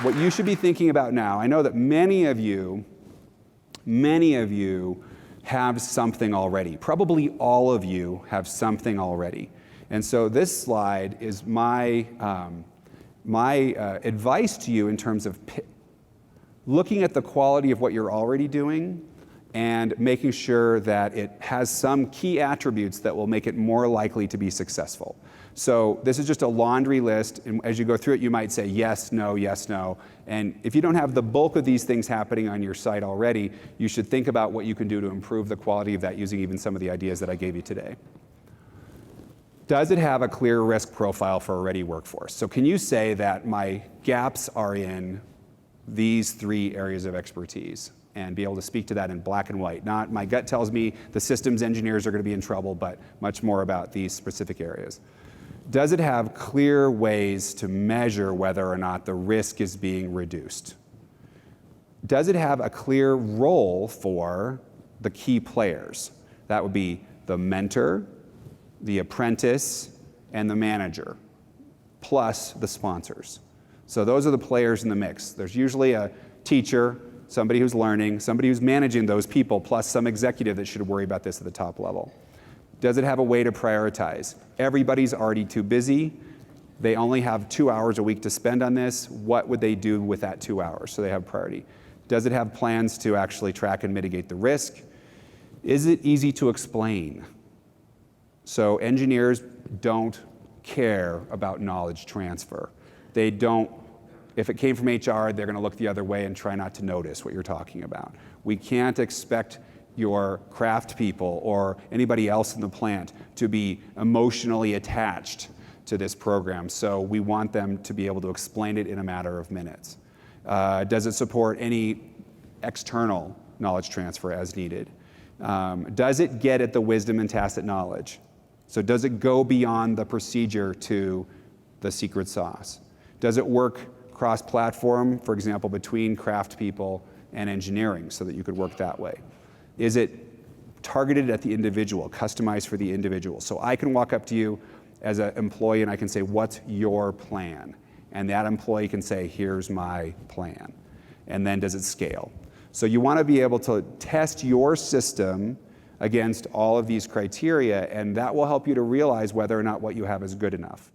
what you should be thinking about now, I know that many of you have something already. Probably all of you have something already. And so this slide is my advice to you in terms of looking at the quality of what you're already doing and making sure that it has some key attributes that will make it more likely to be successful. So this is just a laundry list, and as you go through it, you might say yes, no, yes, no. And if you don't have the bulk of these things happening on your site already, you should think about what you can do to improve the quality of that using even some of the ideas that I gave you today. Does it have a clear risk profile for a ready workforce? So can you say that my gaps are in these 3 areas of expertise and be able to speak to that in black and white? Not my gut tells me the systems engineers are going to be in trouble, but much more about these specific areas. Does it have clear ways to measure whether or not the risk is being reduced? Does it have a clear role for the key players? That would be the mentor, the apprentice, and the manager, plus the sponsors. So those are the players in the mix. There's usually a teacher, somebody who's learning, somebody who's managing those people, plus some executive that should worry about this at the top level. Does it have a way to prioritize? Everybody's already too busy. They only have 2 hours a week to spend on this. What would they do with that 2 hours? So they have priority. Does it have plans to actually track and mitigate the risk? Is it easy to explain? So engineers don't care about knowledge transfer. They don't, if it came from HR, they're going to look the other way and try not to notice what you're talking about. We can't expect your craft people or anybody else in the plant to be emotionally attached to this program. So we want them to be able to explain it in a matter of minutes. Does it support any external knowledge transfer as needed? Does it get at the wisdom and tacit knowledge? So does it go beyond the procedure to the secret sauce? Does it work cross-platform, for example, between craft people and engineering so that you could work that way? Is it targeted at the individual, customized for the individual? So I can walk up to you as an employee and I can say, what's your plan? And that employee can say, here's my plan. And then does it scale? So you want to be able to test your system against all of these criteria, and that will help you to realize whether or not what you have is good enough.